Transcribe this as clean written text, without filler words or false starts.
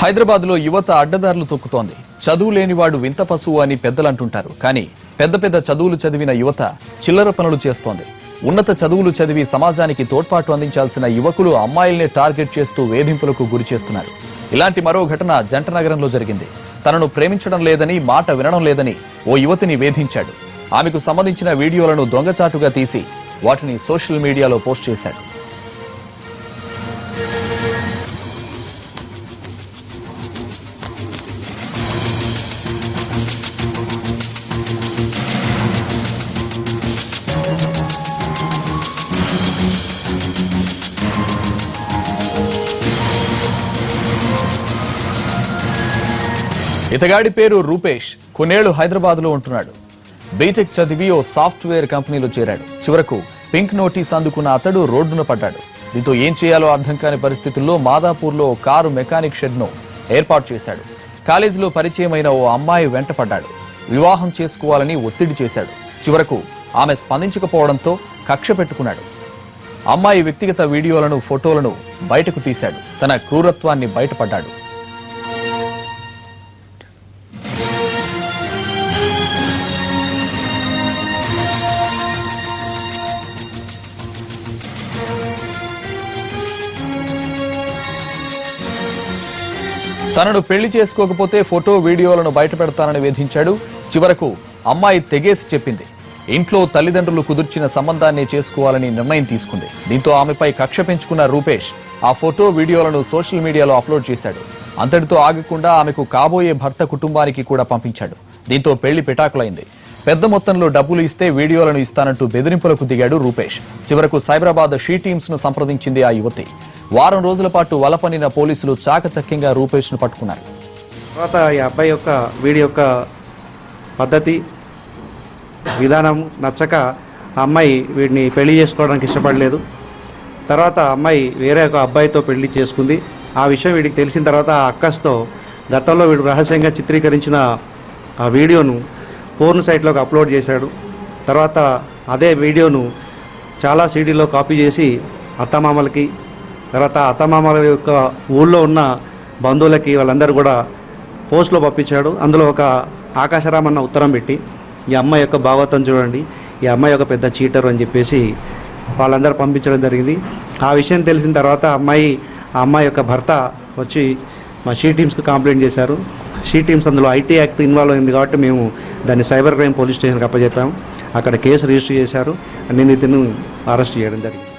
హైదరాబాద్లో యువత అడ్డదారులు తొక్కుతోంది. చదువు లేనివాడు వింత పశువు అని పెద్దలంటుంటారు. కానీ పెద్ద పెద్ద చదువులు చదివిన యువత చిల్లర పనులు చేస్తోంది. ఉన్నత చదువులు చదివి సమాజానికి తోడ్పాటు అందించాల్సిన యువకులు అమ్మాయిల్ని టార్గెట్ చేస్తూ వేధింపులకు గురి చేస్తున్నారు. ఇలాంటి మరో ఘటన జంటనగరంలో జరిగింది. తనను ప్రేమించడం లేదని, మాట వినడం లేదని ఓ యువతిని వేధించాడు. ఆమెకు సంబంధించిన వీడియోలను దొంగచాటుగా తీసి వాటిని సోషల్ మీడియాలో పోస్ట్ చేశాడు. ఇతగాడి పేరు రూపేష్. కొన్నేళ్లు హైదరాబాద్లో ఉంటున్నాడు. బీటెక్ చదివి ఓ సాఫ్ట్వేర్ కంపెనీలో చేరాడు. చివరకు పింక్ నోటీస్ అందుకున్న అతడు రోడ్డున పడ్డాడు. దీంతో ఏం చేయాలో అర్థం కాని పరిస్థితుల్లో మాదాపూర్లో కారు మెకానిక్ షెడ్ ను ఏర్పాటు చేశాడు. కాలేజీలో పరిచయమైన ఓ అమ్మాయి వెంట పడ్డాడు. వివాహం చేసుకోవాలని ఒత్తిడి చేశాడు. చివరకు ఆమె స్పందించకపోవడంతో కక్ష పెట్టుకున్నాడు. అమ్మాయి వ్యక్తిగత వీడియోలను, ఫోటోలను బయటకు తీశాడు. తన క్రూరత్వాన్ని బయటపడ్డాడు. తనను పెళ్లి చేసుకోకపోతే ఫోటో, వీడియోలను బయటపెడతానని వేధించాడు. చివరకు అమ్మాయి తెగేసి చెప్పింది. ఇంట్లో తల్లిదండ్రులు కుదుర్చిన సంబంధాన్ని చేసుకోవాలని నిర్ణయం తీసుకుంది. దీంతో ఆమెపై కక్ష పెంచుకున్న రూపేష్ ఆ ఫోటో, వీడియోలను సోషల్ మీడియాలో అప్లోడ్ చేశాడు. అంతటితో ఆగకుండా ఆమెకు కాబోయే భర్త కుటుంబానికి కూడా పంపించాడు. దీంతో పెళ్లి పెటాకులైంది. పెద్ద మొత్తంలో డబ్బులు ఇస్తే వీడియోలను ఇస్తానంటూ బెదిరింపులకు దిగాడు రూపేష్. చివరకు సైబరాబాద్ షీ టీమ్స్ ను సంప్రదించింది ఆ యువతి. వారం రోజుల పాటు వలపనిన పోలీసులు చాకచక్యంగా రూపేష్ ను పట్టుకున్నారు. తర్వాత ఈ అబ్బాయి యొక్క వీడియో యొక్క పద్ధతి, విధానం నచ్చక అమ్మాయి వీడిని పెళ్లి చేసుకోవడానికి ఇష్టపడలేదు. తర్వాత అమ్మాయి వేరే ఒక అబ్బాయితో పెళ్లి చేసుకుంది. ఆ విషయం వీడికి తెలిసిన తర్వాత ఆ అక్కస్తో గతంలో వీడు రహస్యంగా చిత్రీకరించిన ఆ వీడియోను పోర్న్ సైట్లోకి అప్లోడ్ చేశాడు. తర్వాత అదే వీడియోను చాలా సీడీలో కాపీ చేసి అత్తమామలకి, తర్వాత అత్తమామల యొక్క ఊళ్ళో ఉన్న బంధువులకి, వాళ్ళందరూ కూడా పోస్ట్లో పంపించాడు. అందులో ఒక ఆకాశరామన్న ఉత్తరం పెట్టి, ఈ అమ్మాయి యొక్క భాగవతం చూడండి, ఈ అమ్మాయి ఒక పెద్ద చీటర్ అని చెప్పేసి వాళ్ళందరూ పంపించడం జరిగింది. ఆ విషయం తెలిసిన తర్వాత ఆ అమ్మాయి యొక్క భర్త వచ్చి మా షీ టీమ్స్కి కంప్లైంట్ చేశారు. షీ టీమ్స్ అందులో ఐటీ యాక్ట్ ఇన్వాల్వ్ అయింది కాబట్టి మేము దాన్ని సైబర్ క్రైమ్ పోలీస్ స్టేషన్కి అప్పచెప్పాము. అక్కడ కేసు రిజిస్టర్ చేశారు. నిందితులను అరెస్ట్ చేయడం జరిగింది.